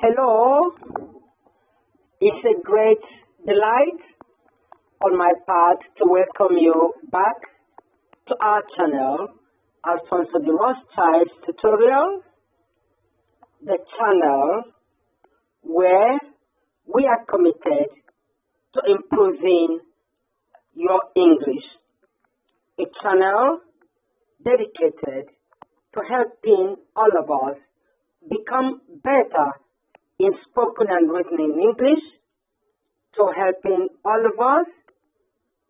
Hello, it's a great delight on my part to welcome you back to our channel, Alfonso de Rothschild's tutorial, the channel where we are committed to improving your English, a channel dedicated to helping all of us become better in spoken and written in English, to helping all of us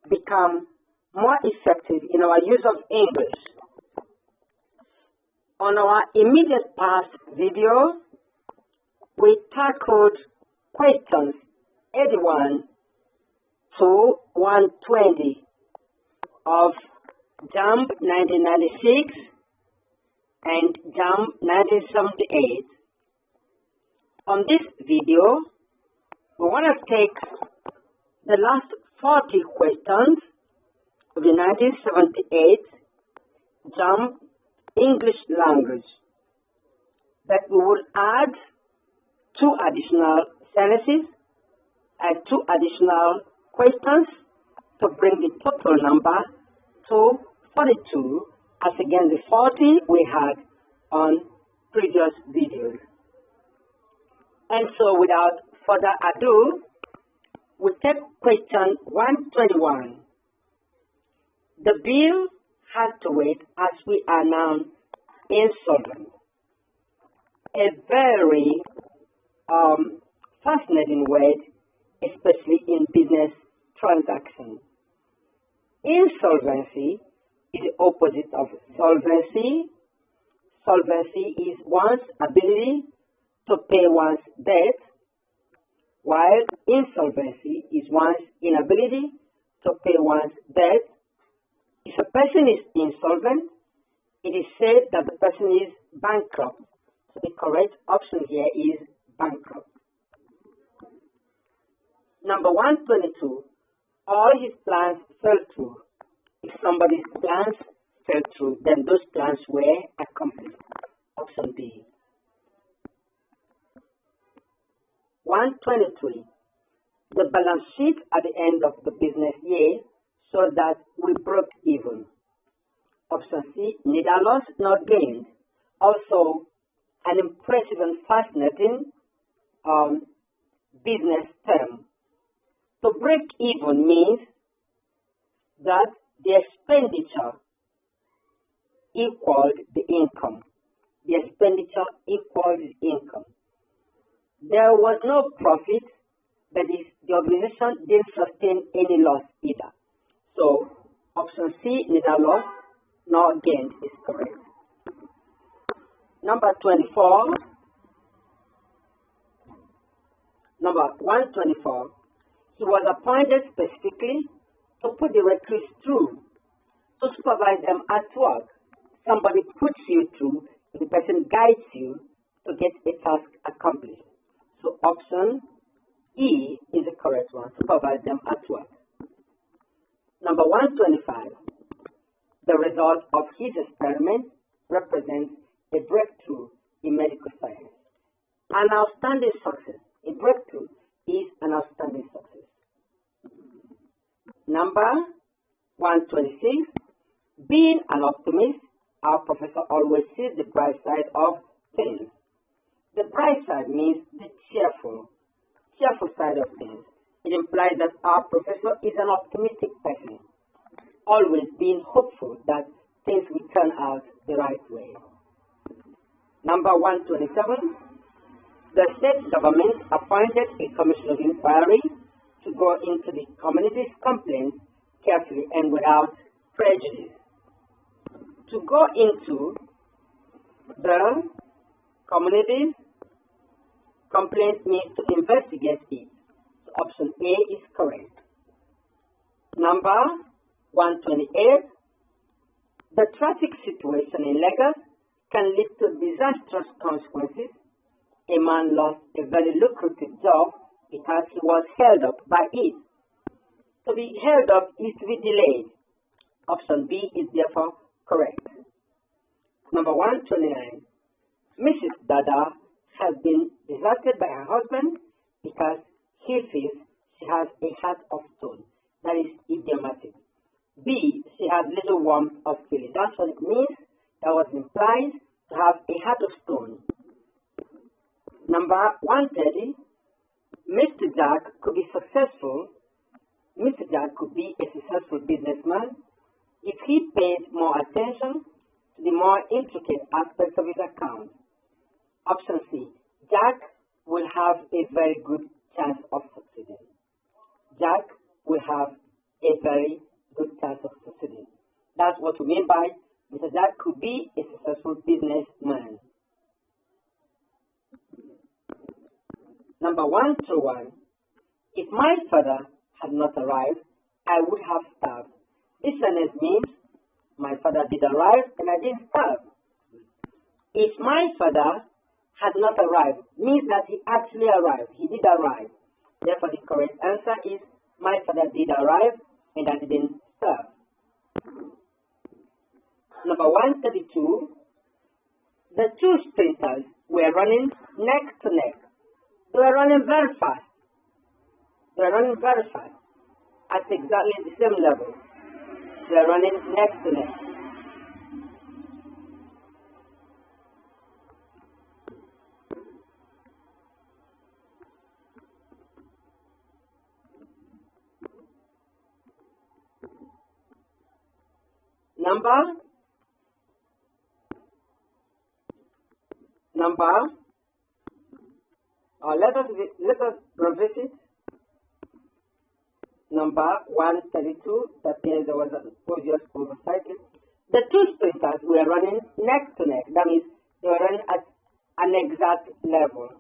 become more effective in our use of English. On our immediate past video, we tackled questions 81 to 120 of JAMB 1996 and JAMB 1978. On this video, we want to take the last 40 questions of the 1978 JAMB English language that we will add 2 additional sentences and 2 additional questions to bring the total number to 42, as against the 40 we had on previous videos. And so without further ado, we take question 121. The bill has to wait as we are now insolvent. A very fascinating word, especially in business transactions. Insolvency is the opposite of solvency. Solvency is one's ability to pay one's debt, while insolvency is one's inability to pay one's debt. If a person is insolvent, it is said that the person is bankrupt. So the correct option here is bankrupt. Number 122, all his plans fell through. If somebody's plans fell through, then those plans were accomplished. Option B. 123. The balance sheet at the end of the business year showed that we broke even. Option C, neither loss nor gain. Also, an impressive and fascinating business term. To break even means that the expenditure equaled the income. The expenditure equaled the income. There was no profit, that is, the organization didn't sustain any loss either. So, option C, neither loss nor gain, is correct. Number 24. Number 124. He was appointed specifically to put the recruits through, to supervise them at work. Somebody puts you through, the person guides you to get a task accomplished. So option E is the correct one, supervise them at work. Number 125. The result of his experiment represents a breakthrough in medical science. An outstanding success. A breakthrough is an outstanding success. Number 126. Being an optimist, our professor always sees the bright side of things. The bright side means the cheerful side of things. It implies that our professor is an optimistic person, always being hopeful that things will turn out the right way. Number 127, the state government appointed a commission of inquiry to go into the community's complaints carefully and without prejudice. To go into the community's complaint means to investigate it. So option A is correct. Number 128. The traffic situation in Lagos can lead to disastrous consequences. A man lost a very lucrative job because he was held up by it. To be held up is to be delayed. Option B is therefore correct. Number 129. Mrs. Dada has been deserted by her husband because he feels she has a heart of stone. That is idiomatic. B, she has little warmth of feeling. That's what it means. That was implied to have a heart of stone. Number 130, Mr. Jack could be successful. Mr. Jack could be a successful businessman if he paid more attention to the more intricate aspects of his account. Option C, Jack will have a very good chance of succeeding. Jack will have a very good chance of succeeding. That's what we mean by Mr. Jack could be a successful businessman. Number 131, if my father had not arrived, I would have starved. This sentence means my father did arrive and I didn't starve. If my father had not arrived, means that he actually arrived. He did arrive. Therefore, the correct answer is my father did arrive and I didn't starve. Number 132, the two sprinters were running neck to neck. They were running very fast. They were running very fast at exactly the same level. They are running neck to neck. Let us revisit number 132. That means there was an obvious oversight. The two sprinters were running neck to neck. That means they were running at an exact level.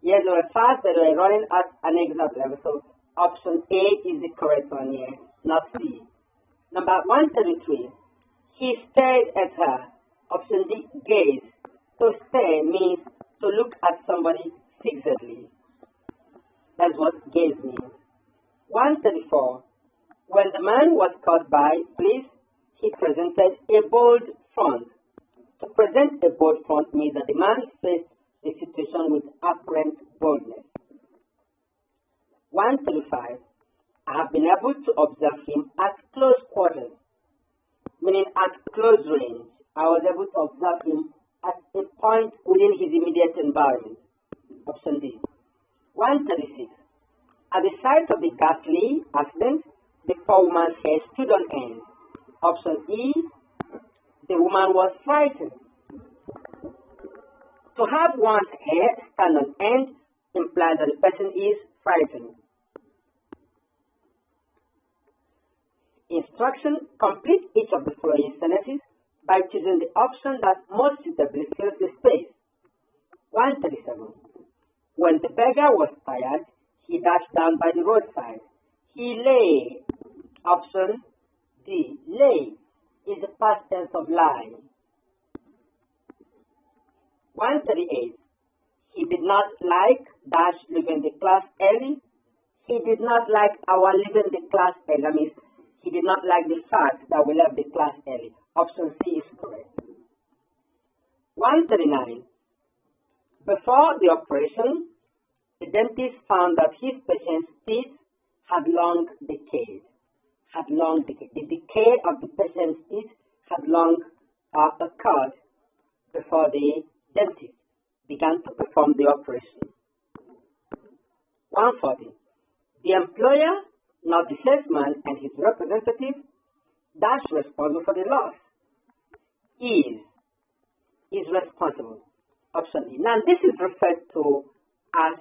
Yes, they were fast, but they were running at an exact level. So option A is the correct one here, not C. Number 133. He stared at her. Option D, gaze. So stare means to look at somebody fixedly. That's what gaze means. 134. When the man was caught by police, he presented a bold front. To present a bold front means that the man faced the situation with apparent boldness. 135. I have been able to observe him at close quarters, meaning at close range. I was able to observe him at a point within his immediate environment. Option D. 136. At the site of the ghastly accident, the poor woman's hair stood on end. Option E. The woman was frightened. To have one's hair stand on end implies that the person is frightened. Instruction: complete each of the following sentences by choosing the option that most suitably fills the space. 137. When the beggar was tired, he dashed down by the roadside. He lay. Option D. Lay is the past tense of lie. 138. He did not like dash leaving the class early. He did not like our leaving the class early. That means he did not like the fact that we left the class early. Option C is correct. 139. Before the operation, the dentist found that his patient's teeth had long decayed. The decay of the patient's teeth had long occurred before the dentist began to perform the operation. 140. The employer, not the salesman and his representative, dash responsible for the loss. Is responsible. Option D. Now this is referred to as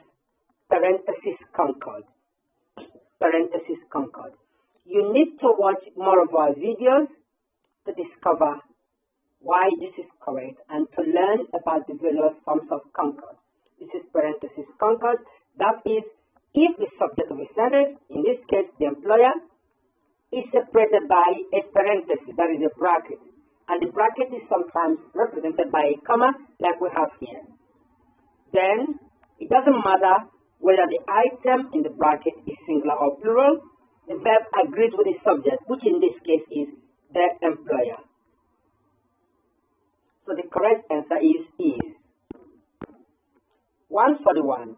parenthesis concord. Parenthesis concord. You need to watch more of our videos to discover why this is correct and to learn about the various forms of concord. This is parenthesis concord. That is, if the subject of a sentence, in this case the employer, is separated by a parenthesis, that is a bracket. And the bracket is sometimes represented by a comma, like we have here. Then, it doesn't matter whether the item in the bracket is singular or plural, the verb agrees with the subject, which in this case is the employer. So the correct answer is. 141.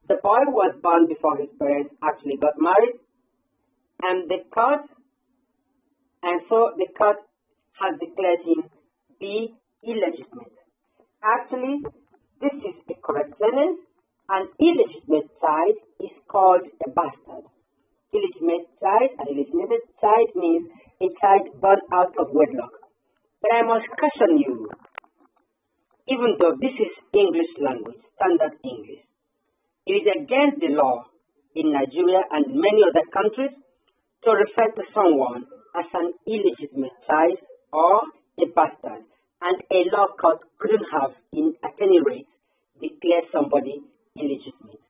The boy was born before his parents actually got married, and so the court has declared him be illegitimate. Actually, this is a correct sentence. An illegitimate child is called a bastard. Illegitimate child, an illegitimate child means a child born out of wedlock. But I must caution you, even though this is English language, standard English, it is against the law in Nigeria and many other countries to refer to someone as an illegitimate child or a bastard, and a law court couldn't have, at any rate, declared somebody illegitimate.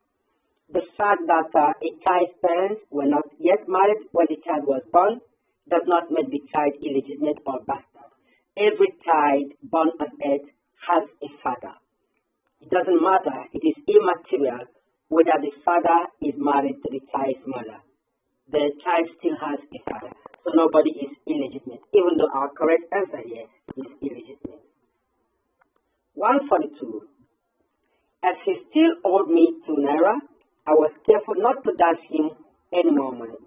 The fact that a child's parents were not yet married when the child was born does not make the child illegitimate or bastard. Every child born on earth has a father. It doesn't matter, it is immaterial whether the father is married to the child's mother. The child still has a father. So nobody is illegitimate, even though our correct answer here is illegitimate. 142. As he still owed me 2 naira, I was careful not to dash him any more money.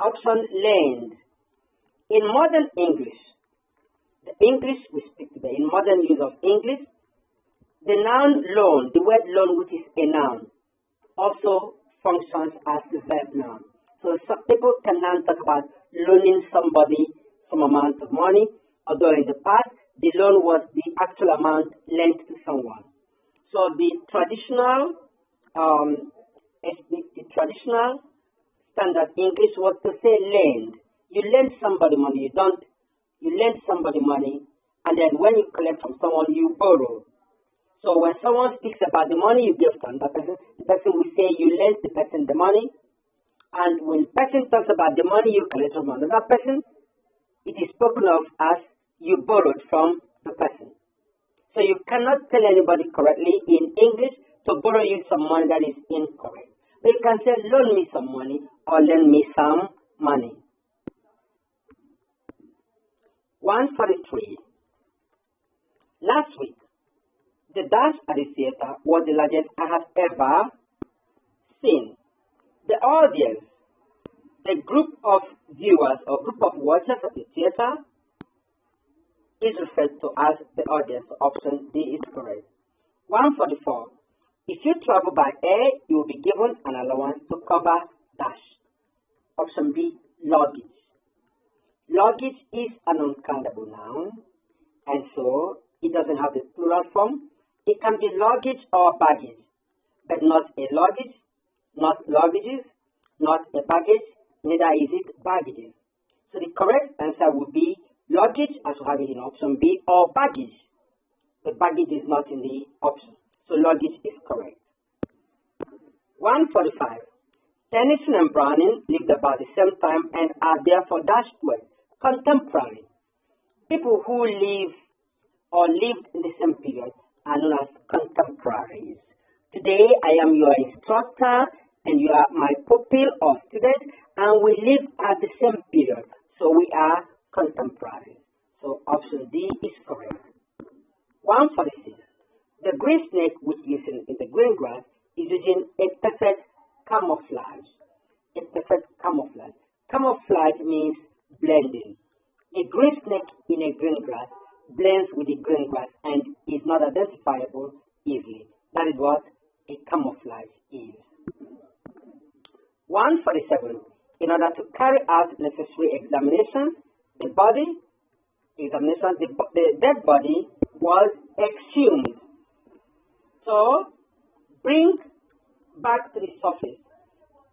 Option lend. In modern English, the English we speak today, in modern use of English, the noun loan, the word loan, which is a noun, also functions as the verb noun. So some people can now talk about loaning somebody some amount of money, although in the past, the loan was the actual amount lent to someone. So the traditional standard English was to say lend. You lend somebody money, you lend somebody money, and then when you collect from someone, you borrow. So when someone speaks about the money you give to another person, the person will say you lent the person the money. And when the person talks about the money you collect from another person, it is spoken of as you borrowed from the person. So you cannot tell anybody correctly in English to borrow you some money that is incorrect. But you can say loan me some money or lend me some money. 143. Last week, the dash at the theater was the largest I have ever seen. The audience, the group of viewers or group of watchers at the theater, is referred to as the audience. Option D is correct. 144. If you travel by air, you will be given an allowance to cover dash. Option B, luggage. Luggage is an uncountable noun, and so it doesn't have the plural form. It can be luggage or baggage, but not a luggage, not luggages, not a baggage, neither is it baggages. So the correct answer would be luggage, as we have it in option B, or baggage. The baggage is not in the option, so luggage is correct. 145. Tennyson and Browning lived about the same time and are therefore dashed with contemporary. People who live or lived in the same period are known as contemporaries. Today, I am your instructor and you are my pupil or student, and we live at the same period, so we are contemporaries. So option D is correct. 146. The green snake which lives in the green grass is using a perfect camouflage. A perfect camouflage. Camouflage means blending. A green snake in a green grass blends with the green grass and is not identifiable easily. That is what a camouflage is. 147. In order to carry out necessary examinations, the dead body was exhumed. So, bring back to the surface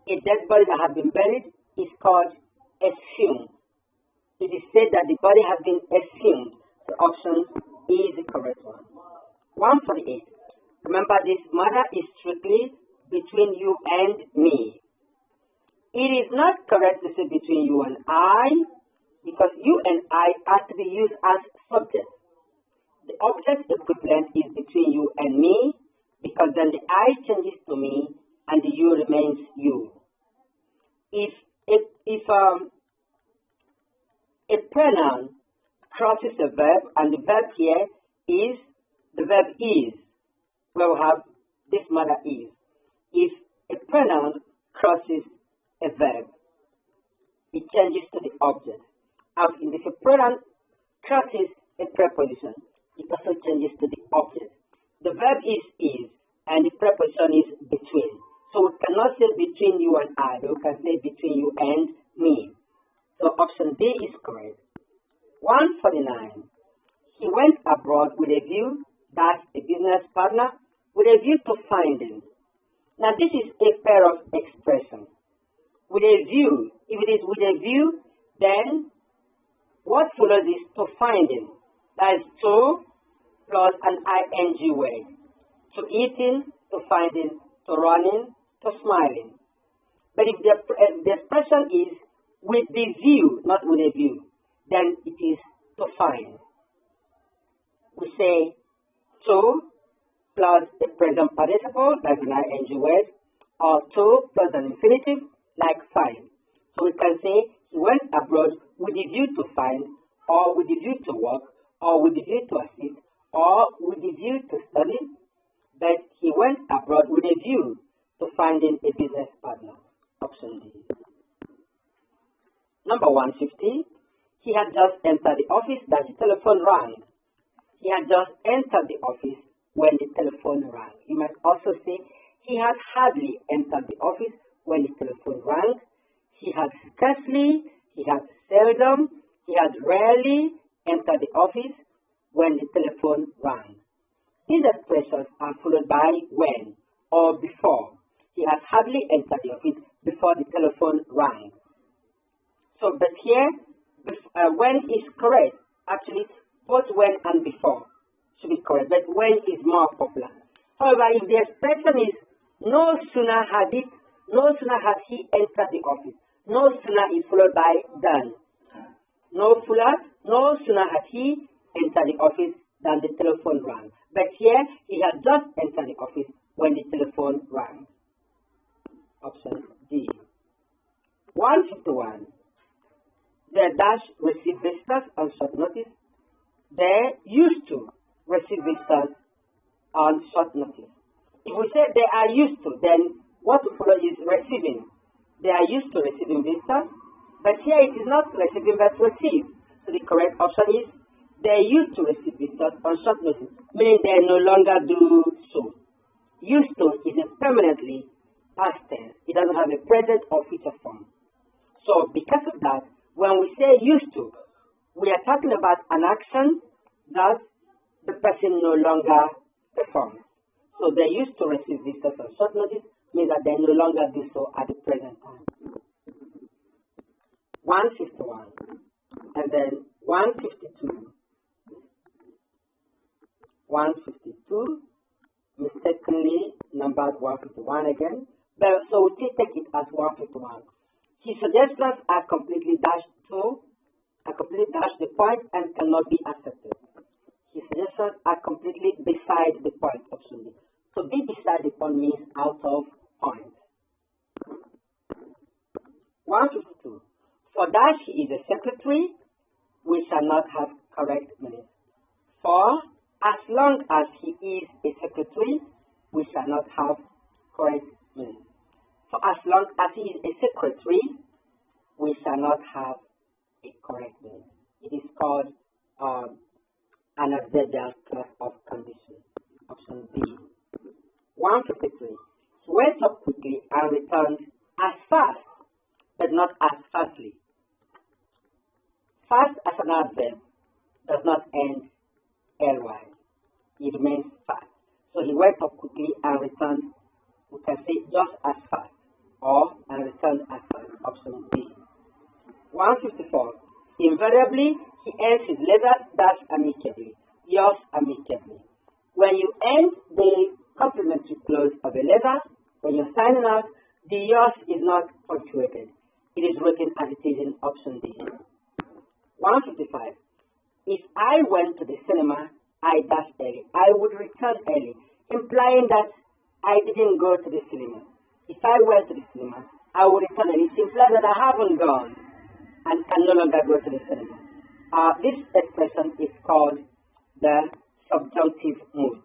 a dead body that has been buried is called exhumed. It is said that the body has been exhumed. The option is the correct one. 148. Remember, this matter is strictly between you and me. It is not correct to say between you and I, because you and I are to be used as subjects. The object equivalent is between you and me, because then the I changes to me and the you remains you. If a pronoun crosses a verb, and the verb here is, the verb is, where we have this matter is, if a pronoun crosses a verb, it changes to the object. And if a pronoun crosses a preposition, it also changes to the object. The verb is, and the preposition is between. So we cannot say between you and I, but we can say between you and me. So option D is correct. 149. He went abroad with a view, that's a business partner, with a view to finding. Now this is a pair of expressions. With a view, if it is with a view, then what follows is to finding. That is to plus an ing word. To eating, to finding, to running, to smiling. But if the expression is with the view, not with a view, then it is to find. We say to plus a present participle, like an ing word, or to plus an infinitive, like find. So we can say he went abroad with the view to find, or with the view to work, or with the view to assist, or with the view to study. But he went abroad with a view to finding a business partner. Option D. Number 150. He had just entered the office that the telephone rang. He had just entered the office when the telephone rang. You might also say he had hardly entered the office when the telephone rang. He had scarcely, he had seldom, he had rarely entered the office when the telephone rang. These expressions are followed by when or before. He had hardly entered the office before the telephone rang. So, but here, when is correct. Actually, both when and before should be correct, but when is more popular. However, if the expression is no sooner had he entered the office, no sooner is followed by done. No sooner had he entered the office than the telephone rang. But here, he had just entered the office when the telephone rang. Option D. 151. The dash receive visitors on short notice. They used to receive visitors on short notice. If we say they are used to, then what will follow is receiving. They are used to receiving visitors, but here it is not receiving but receive. So the correct option is they used to receive visitors on short notice, meaning they no longer do so. Used to is a permanently past tense. It doesn't have a present or future form. So because of that, when we say used to, we are talking about an action that the person no longer performs. So they used to receive visitors on short notice means that they no longer do so at the present time. 151 and then 152. 152 mistakenly numbered 151 again. But so we take it as 151. His suggestions are completely dashed the point and cannot be accepted. His suggestions are completely beside the point, option B. So be beside the point means out of point. 152. For dash he is a secretary, we shall not have correct meaning. For as long as he is a secretary, we shall not have correct meaning. For as long as he is a secretary, we shall not have a correct meaning. It is called an adverbial class of condition. Option B. 153. He went up quickly and returned as fast, but not as fastly. Fast as an adverb does not end ly. It remains fast. So he went up quickly and returned, we can say just as fast, or and returned as fast. Option B. 154. Invariably, he ends his letter dash amicably, yours amicably. When you end the complementary clause of a letter, when you're signing out, the yours is not punctuated. It is written as it is in option D. 155. If I went to the cinema, I dash early. I would return early, implying that I didn't go to the cinema. If I went to the cinema, I would return early. It implies that I haven't gone and can no longer go to the cinema. This expression is called the subjunctive mood.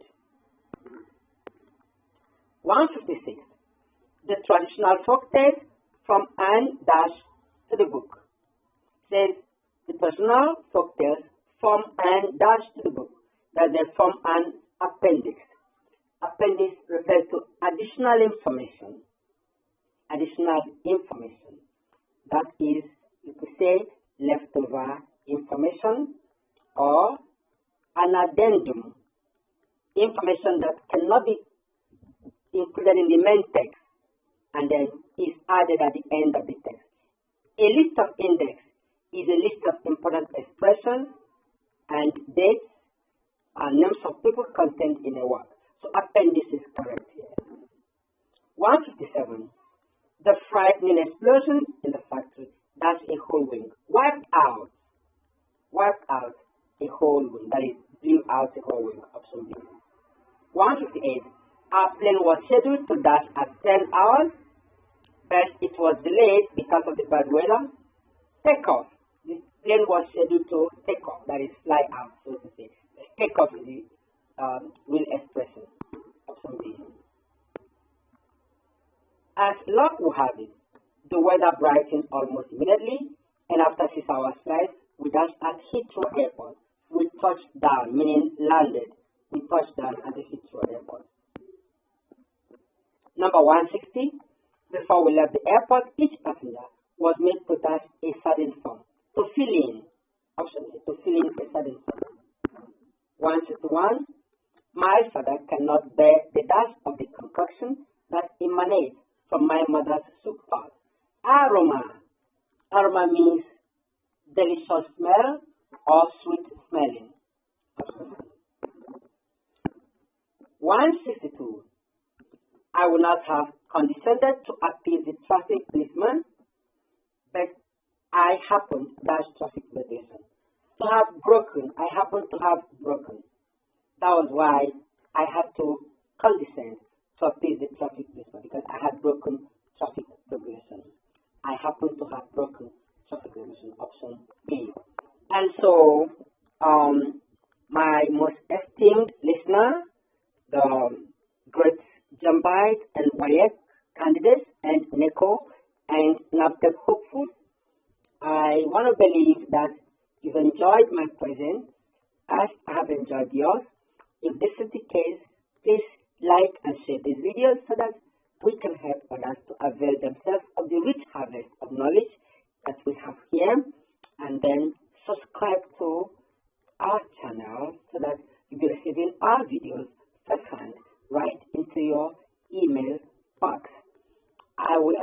156. The traditional folk tales from an dash to the book. Says the traditional folk tales from an dash to the book. That they form an appendix. Appendix refers to additional information. Additional information. That is, you could say, leftover information or an addendum. Information that cannot be included in the main text and then is added at the end of the text. A list of index is a list of important expressions and dates and names of people contained in a work. So appendix is correct here. 157. The frightening explosion in the factory. That's a whole wing. Wiped out a whole wing. That is, blew out a whole wing. Option B. 158. Our plane was scheduled to dash at 10 hours, but it was delayed because of the bad weather. Take off. The plane was scheduled to take off. That is, fly out, so to say. Take off is the real expression. Option B. As luck would have it, the weather brightened almost immediately, and after 6 hours flight, we dashed at Heathrow Airport. We touched down, meaning landed. We touched down at the Heathrow Airport. Number 160. Before we left the airport, each passenger was made to dash a certain form. To fill in. Option A. To fill in a certain form. 161. My father cannot bear the dash of the concoction that emanates from my mother's soup pot. Aroma. Aroma means delicious smell or sweet smelling. 162. I would not have condescended to appease the traffic policeman, but I happened to dash traffic regulation. To have broken. I happened to have broken. That was why I had to condescend to appease the traffic policeman, because I had broken traffic regulation. I happened to have broken traffic regulation. Option A. And so, my most esteemed listener, the great JAMB and YF candidates, and NECO and NABTEC hopefuls, I want to believe that you've enjoyed my presence as I have enjoyed yours. If this is the case, please like and share these videos so that we can help others to avail themselves of the rich harvest of knowledge that we have here, and then subscribe to our channel so that you'll be receiving our videos firsthand right into your email box. I will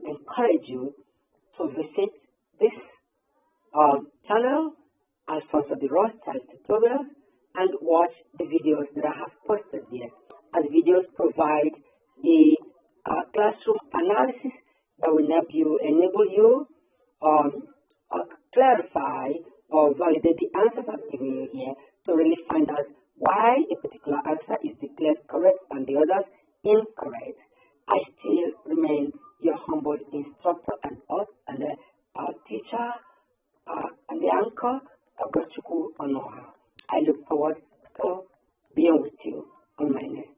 encourage you to visit this channel, Alfonso de Rothschild Tutorials, and watch the videos that I have posted here. As videos provide the classroom analysis that will enable you clarify or validate the answers I'm giving you here to really find out why a particular answer is declared correct and the others incorrect. I still remain your humble instructor and teacher and the anchor, ogochukwuonuoha. I look forward to being with you on my next